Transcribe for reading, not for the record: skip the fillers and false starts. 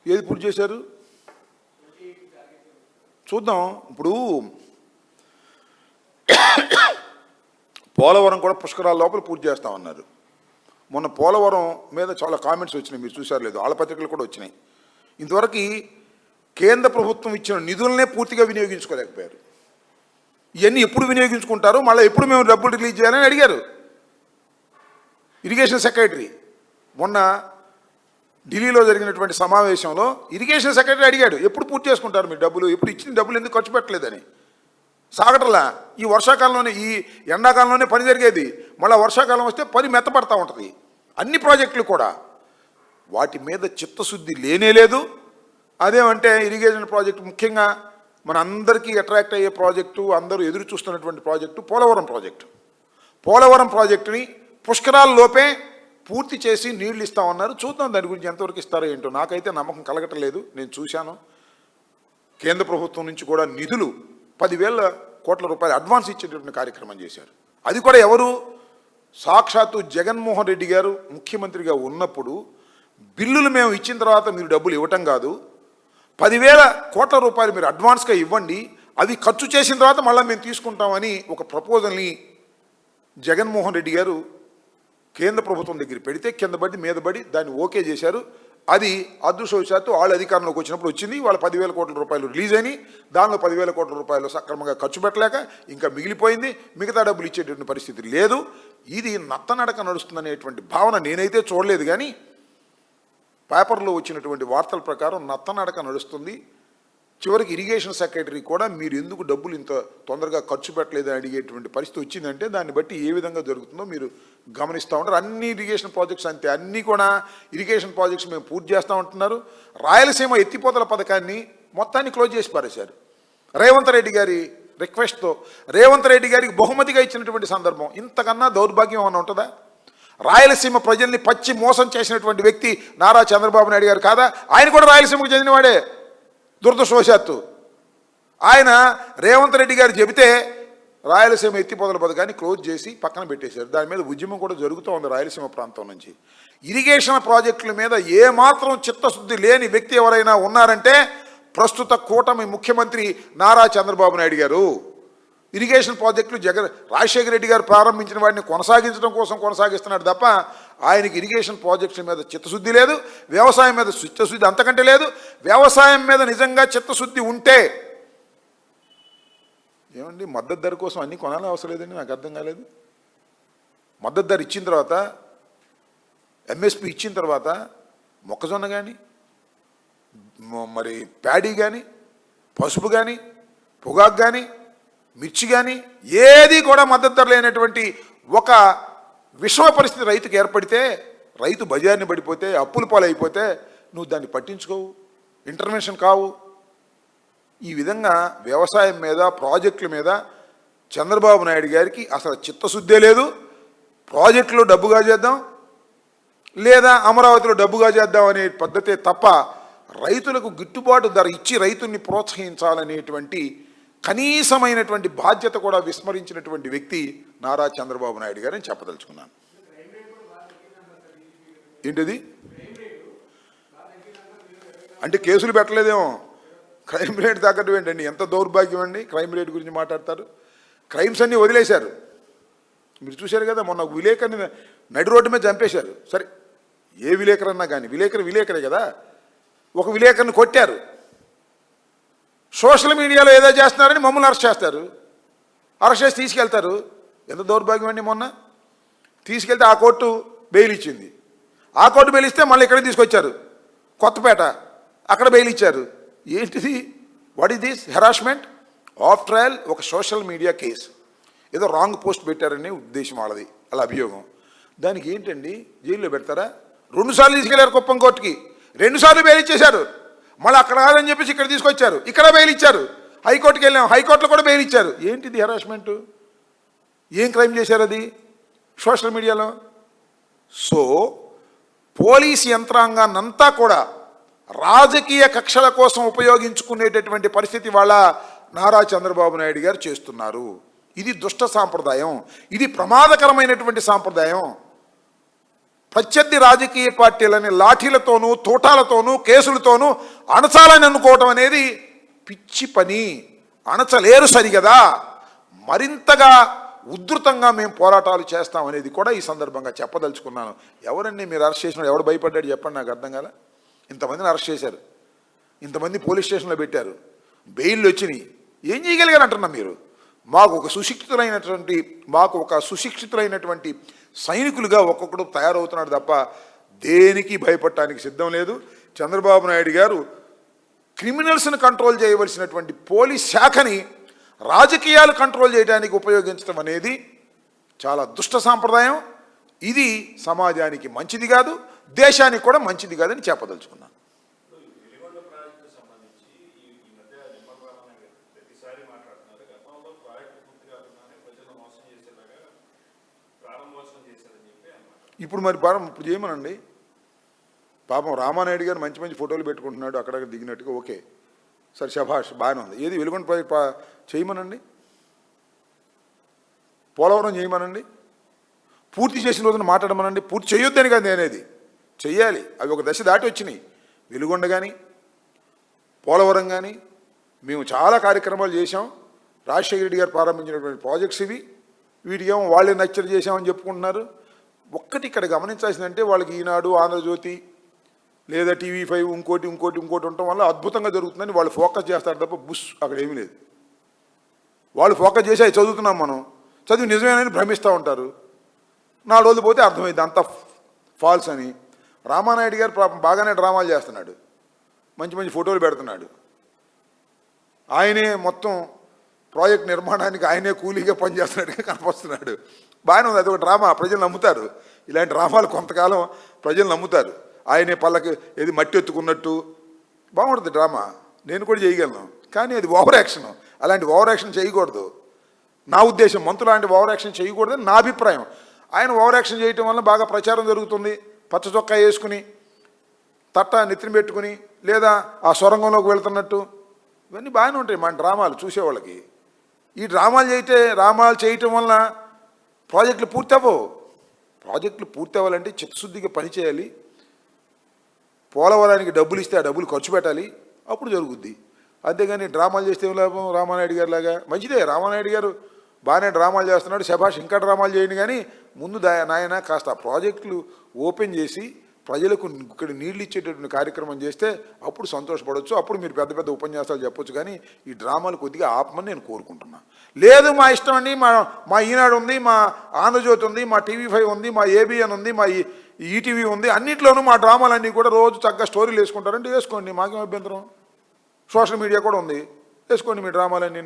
ఏది పూర్తి చేశారు చూద్దాం. ఇప్పుడు పోలవరం కూడా పుష్కరాల లోపల పూర్తి చేస్తామన్నారు. మొన్న పోలవరం మీద చాలా కామెంట్స్ వచ్చినాయి, మీరు చూసారు లేదు, ఆళ్ళపత్రికలు కూడా వచ్చినాయి. ఇంతవరకు కేంద్ర ప్రభుత్వం ఇచ్చిన నిధులనే పూర్తిగా వినియోగించుకోలేకపోయారు. ఇవన్నీ ఎప్పుడు వినియోగించుకుంటారు, మళ్ళీ ఎప్పుడు మేము డబ్బులు రిలీజ్ చేయాలని అడిగారు ఇరిగేషన్ సెక్రటరీ. మొన్న ఢిల్లీలో జరిగినటువంటి సమావేశంలో ఇరిగేషన్ సెక్రటరీ అడిగాడు, ఎప్పుడు పూర్తి చేసుకుంటారు మీరు డబ్బులు, ఎప్పుడు ఇచ్చిన డబ్బులు ఎందుకు ఖర్చు పెట్టలేదని. సాగటలా ఈ వర్షాకాలంలోనే, ఈ ఎండాకాలంలోనే పని జరిగేది, మళ్ళీ వర్షాకాలం వస్తే పని మెత్తపడతా ఉంటుంది. అన్ని ప్రాజెక్టులు కూడా వాటి మీద చిత్తశుద్ధి లేనే లేదు. అదేమంటే ఇరిగేషన్ ప్రాజెక్టు, ముఖ్యంగా మన అందరికీ అట్రాక్ట్ అయ్యే ప్రాజెక్టు, అందరూ ఎదురు చూస్తున్నటువంటి ప్రాజెక్టు పోలవరం ప్రాజెక్టు. పోలవరం ప్రాజెక్టుని పుష్కరాల లోపే పూర్తి చేసి నీళ్లు ఇస్తామన్నారు. చూద్దాం దాని గురించి ఎంతవరకు ఇస్తారో ఏంటో, నాకైతే నమ్మకం కలగటలేదు. నేను చూశాను, కేంద్ర ప్రభుత్వం నుంచి కూడా నిధులు 10,000 కోట్ల రూపాయలు అడ్వాన్స్ ఇచ్చేటటువంటి కార్యక్రమం చేశారు. అది కూడా ఎవరు, సాక్షాత్తు జగన్మోహన్ రెడ్డి గారు ముఖ్యమంత్రిగా ఉన్నప్పుడు బిల్లులు మేము ఇచ్చిన తర్వాత మీరు డబ్బులు ఇవ్వటం కాదు, 10,000 కోట్ల రూపాయలు మీరు అడ్వాన్స్గా ఇవ్వండి, అవి ఖర్చు చేసిన తర్వాత మళ్ళీ మేము తీసుకుంటామని ఒక ప్రపోజల్ని జగన్మోహన్ రెడ్డి గారు కేంద్ర ప్రభుత్వం దగ్గర పెడితే కింద పడి మీద పడి దాన్ని ఓకే చేశారు. అది అదృష్టవశాత్తు వాళ్ళ అధికారంలోకి వచ్చినప్పుడు వచ్చింది. వాళ్ళ 10,000 కోట్ల రూపాయలు రిలీజ్ అయినాయి. దానిలో 10,000 కోట్ల రూపాయలు సక్రమంగా ఖర్చు పెట్టలేక ఇంకా మిగిలిపోయింది. మిగతా డబ్బులు ఇచ్చేటువంటి పరిస్థితి లేదు. ఇది నత్తనడక నడుస్తుందనేటువంటి భావన నేనైతే చూడలేదు, కానీ పేపర్లో వచ్చినటువంటి వార్తల ప్రకారం నత్తనడక నడుస్తుంది. చివరికి ఇరిగేషన్ సెక్రటరీ కూడా మీరు ఎందుకు డబ్బులు ఇంత తొందరగా ఖర్చు పెట్టలేదని అడిగేటువంటి పరిస్థితి వచ్చిందంటే దాన్ని బట్టి ఏ విధంగా జరుగుతుందో మీరు గమనిస్తూ ఉంటారు. అన్ని ఇరిగేషన్ ప్రాజెక్ట్స్ అంతే, అన్నీ కూడా ఇరిగేషన్ ప్రాజెక్ట్స్ మేము పూర్తి చేస్తామంటున్నారు. రాయలసీమ ఎత్తిపోతల పథకాన్ని మొత్తాన్ని క్లోజ్ చేసి పారేశారు. రేవంత్ రెడ్డి గారి రిక్వెస్ట్తో రేవంత్ రెడ్డి గారికి బహుమతిగా ఇచ్చినటువంటి సందర్భం, ఇంతకన్నా దౌర్భాగ్యం ఏమన్నా ఉంటుందా? రాయలసీమ ప్రజల్ని పచ్చి మోసం చేసినటువంటి వ్యక్తి నారా చంద్రబాబు నాయుడు గారు కాదా? ఆయన కూడా రాయలసీమకు చెందినవాడే. దురదృష్టవశాత్తు ఆయన రేవంత్ రెడ్డి గారు చెబితే రాయలసీమ ఎత్తిపోతల పథకాన్ని క్లోజ్ చేసి పక్కన పెట్టేశారు. దాని మీద ఉద్యమం కూడా జరుగుతూ ఉంది రాయలసీమ ప్రాంతం నుంచి. ఇరిగేషన్ ప్రాజెక్టుల మీద ఏమాత్రం చిత్తశుద్ధి లేని వ్యక్తి ఎవరైనా ఉన్నారంటే ప్రస్తుత కూటమి ముఖ్యమంత్రి నారా చంద్రబాబు నాయుడు గారు. ఇరిగేషన్ ప్రాజెక్టులు రాజశేఖర రెడ్డి గారు ప్రారంభించిన వాటిని కొనసాగించడం కోసం కొనసాగిస్తున్నాడు తప్ప ఆయనకి ఇరిగేషన్ ప్రాజెక్టుల మీద చిత్తశుద్ధి లేదు. వ్యవసాయం మీద చిత్తశుద్ధి అంతకంటే లేదు. వ్యవసాయం మీద నిజంగా చిత్తశుద్ధి ఉంటే ఏమండి మద్దతు ధర కోసం అన్నీ కొనాలని అవసరం లేదండి, నాకు అర్థం కాలేదు. మద్దతు ధర ఇచ్చిన తర్వాత, ఎంఎస్పి ఇచ్చిన తర్వాత మొక్కజొన్న కానీ, మరి ప్యాడీ కానీ, పసుపు కానీ, పొగాకు కానీ, మిర్చి కానీ ఏది కూడా మద్దతు ధర లేనటువంటి ఒక విషమ పరిస్థితి రైతుకు ఏర్పడితే, రైతు బజార్ని పడిపోతే, అప్పుల పాలైపోతే నువ్వు దాన్ని పట్టించుకోవు, ఇంటర్వెన్షన్ కావు. ఈ విధంగా వ్యవసాయం మీద, ప్రాజెక్టుల మీద చంద్రబాబు నాయుడు గారికి అసలు చిత్తశుద్ధే లేదు. ప్రాజెక్టులో డబ్బుగా చేద్దాం లేదా అమరావతిలో డబ్బుగా చేద్దాం అనే పద్ధతే తప్ప రైతులకు గిట్టుబాటు ధర ఇచ్చి రైతుల్ని ప్రోత్సహించాలనేటువంటి కనీసమైనటువంటి బాధ్యత కూడా విస్మరించినటువంటి వ్యక్తి నారా చంద్రబాబు నాయుడు గారని చెప్పదలుచుకున్నాను. ఏంటిది అంటే కేసులు పెట్టలేదేమో, క్రైమ్ రేట్ తగ్గట్టు ఏంటండి, ఎంత దౌర్భాగ్యం అండి. క్రైమ్ రేట్ గురించి మాట్లాడతారు. క్రైమ్స్ అన్నీ వదిలేశారు. మీరు చూశారు కదా, మొన్న విలేకరిని నడి రోడ్డు మీద చంపేశారు. సరే ఏ విలేకరన్నా కానీ విలేకరే కదా, ఒక విలేకరిని కొట్టారు. సోషల్ మీడియాలో ఏదో చేస్తున్నారని మమ్మల్ని అరెస్ట్ చేస్తారు, అరెస్ట్ చేసి తీసుకెళ్తారు. ఎంత దౌర్భాగ్యం అండి. మొన్న తీసుకెళ్తే ఆ కోర్టు బెయిల్ ఇచ్చింది. ఆ కోర్టు బెయిల్ ఇస్తే మళ్ళీ ఇక్కడ తీసుకొచ్చారు, కొత్తపేట, అక్కడ బెయిల్ ఇచ్చారు. ఏంటిది? What is this harassment? After all ఒక సోషల్ మీడియా కేసు, ఏదో రాంగ్ పోస్ట్ పెట్టారనే ఉద్దేశం వాళ్ళది, అలా అభియోగం. దానికి ఏంటండి జైల్లో పెడతారా? 2 సార్లు తీసుకెళ్లారు కుప్పం కోర్టుకి, 2 సార్లు బెయిల్ ఇచ్చేశారు. మళ్ళీ అక్కడ కాదని చెప్పేసి ఇక్కడ తీసుకొచ్చారు, ఇక్కడ బెయిల్ ఇచ్చారు. హైకోర్టుకి వెళ్ళాం, హైకోర్టులో కూడా బెయిల్ ఇచ్చారు. ఏంటిది హెరాస్మెంటు? ఏం క్రైమ్ చేశారు అది సోషల్ మీడియాలో? సో పోలీస్ యంత్రాంగాన్నంతా కూడా రాజకీయ కక్షల కోసం ఉపయోగించుకునేటటువంటి పరిస్థితి వాళ్ళ నారా చంద్రబాబు నాయుడు గారు చేస్తున్నారు. ఇది దుష్ట సాంప్రదాయం, ఇది ప్రమాదకరమైనటువంటి సాంప్రదాయం. ప్రత్యర్థి రాజకీయ పార్టీలని లాఠీలతోనూ తూటాలతోనూ కేసులతోనూ అణచాలని అనుకోవటం అనేది పిచ్చి పని. అణచలేరు సరిగదా, మరింతగా ఉధృతంగా మేము పోరాటాలు చేస్తామనేది కూడా ఈ సందర్భంగా చెప్పదలుచుకున్నాను. ఎవరండి మీరు అరెస్ట్ చేసిన, ఎవడు భయపడ్డాడు చెప్పండి, నాకు అర్థం కాల. ఇంతమందిని అరెస్ట్ చేశారు, ఇంతమంది పోలీస్ స్టేషన్లో పెట్టారు, బెయిల్ వచ్చినాయి, ఏం చేయగలిగారు అంటున్నా మీరు? మాకు ఒక సుశిక్షితులైనటువంటి సైనికులుగా ఒక్కొక్కడు తయారవుతున్నాడు తప్ప దేనికి భయపడటానికి సిద్ధం లేదు. చంద్రబాబు నాయుడు గారు క్రిమినల్స్ని కంట్రోల్ చేయవలసినటువంటి పోలీస్ శాఖని రాజకీయాలు కంట్రోల్ చేయడానికి ఉపయోగించడం అనేది చాలా దుష్ట సాంప్రదాయం. ఇది సమాజానికి మంచిది కాదు, దేశానికి కూడా మంచిది కాదని చెప్పదలుచుకున్నాను. ఇప్పుడు మరి ఇప్పుడు చేయమనండి. పాపం రామానాయుడు గారు మంచి మంచి ఫోటోలు పెట్టుకుంటున్నాడు అక్కడక్కడ దిగినట్టుగా, ఓకే సరే శభాష్ బాగానే ఉంది. ఏది వెలుగొండ ప్రాజెక్ట్ చేయమనండి, పోలవరం చేయమనండి, పూర్తి చేసిన రోజున మాట్లాడమనండి. పూర్తి చేయొద్దని కాదు నేనేది, చెయ్యాలి. అవి ఒక దశ దాటి వచ్చినాయి. వెలుగొండ కానీ పోలవరం కానీ మేము చాలా కార్యక్రమాలు చేశాం. రాజశేఖర రెడ్డి గారు ప్రారంభించినటువంటి ప్రాజెక్ట్స్ ఇవి. వీటికేమో వాళ్ళే నచ్చలు చేశామని చెప్పుకుంటున్నారు. ఒక్కటి ఇక్కడ గమనించాల్సిందంటే వాళ్ళకి ఈనాడు, ఆంధ్రజ్యోతి లేదా TV5 ఇంకోటి ఉండటం వల్ల అద్భుతంగా జరుగుతుందని వాళ్ళు ఫోకస్ చేస్తారు తప్ప బుష్ అక్కడ ఏమీ లేదు. వాళ్ళు ఫోకస్ చేసి అవి చదువుతున్నాం, మనం చదివి నిజమేనని భ్రమిస్తూ ఉంటారు. 4 రోజులు పోతే అర్థమైంది అంతా ఫాల్స్ అని. రామానాయుడు గారు బాగానే డ్రామాలు చేస్తున్నాడు, మంచి మంచి ఫోటోలు పెడుతున్నాడు. ఆయనే మొత్తం ప్రాజెక్ట్ నిర్మాణానికి ఆయనే కూలీగా పనిచేస్తున్నట్టుగా కనపడుతున్నాడు. బాగానే ఉంది, అది ఒక డ్రామా, ప్రజలు నమ్ముతారు. ఇలాంటి డ్రామాలు కొంతకాలం ప్రజలు నమ్ముతారు. ఆయనే పళ్ళకి ఏది మట్టి ఎత్తుకున్నట్టు బాగుంటుంది డ్రామా, నేను కూడా చేయగలను. కానీ అది ఓవర్ యాక్షన్, అలాంటి ఓవర్ యాక్షన్ చేయకూడదు. నా ఉద్దేశం, మంత్రులు లాంటి ఓవర్ యాక్షన్ చేయకూడదని నా అభిప్రాయం. ఆయన ఓవర్ యాక్షన్ చేయటం వల్ల బాగా ప్రచారం జరుగుతుంది. పచ్చ చొక్కా వేసుకుని తట్ట నెత్తిన పెట్టుకుని లేదా ఆ సొరంగంలోకి వెళ్తున్నట్టు ఇవన్నీ బాగానే ఉంటాయి మన డ్రామాలు చూసేవాళ్ళకి. ఈ డ్రామాలు చేయటం వల్ల ప్రాజెక్టులు పూర్తి అవ్వవు. ప్రాజెక్టులు పూర్తి అవ్వాలంటే చిత్తశుద్ధిగా పనిచేయాలి. పోలవరానికి డబ్బులు ఇస్తే ఆ డబ్బులు ఖర్చు పెట్టాలి, అప్పుడు జరుగుద్ది. అంతేగాని డ్రామాలు చేస్తే ఏం లాభం? రామానాయుడు గారి లాగా మంచిదే, రామానాయుడు గారు బాగానే డ్రామాలు చేస్తున్నాడు, శభాష్, ఇంకా డ్రామాలు చేయండి. కానీ ముందు నాయన కాస్త ప్రాజెక్టులు ఓపెన్ చేసి ప్రజలకు ఇక్కడ నీళ్ళు ఇచ్చేటటువంటి కార్యక్రమం చేస్తే అప్పుడు సంతోషపడవచ్చు. అప్పుడు మీరు పెద్ద పెద్ద ఉపన్యాసాలు చెప్పొచ్చు. కానీ ఈ డ్రామాలు కొద్దిగా ఆపమని నేను కోరుకుంటున్నాను. లేదు మా ఇష్టం అండి, మా ఈనాడు ఉంది, మా ఆంధ్రజ్యోతి ఉంది, మా TV5 ఉంది, మా ABN ఉంది, మా ఈటీవీ ఉంది, అన్నింటిలోనూ మా డ్రామాలన్నీ కూడా రోజు చక్కగా స్టోరీలు వేసుకుంటారంటే వేసుకోండి, మాకేం అభ్యంతరం. సోషల్ మీడియా కూడా ఉంది, వేసుకోండి మీ డ్రామాలన్నీ.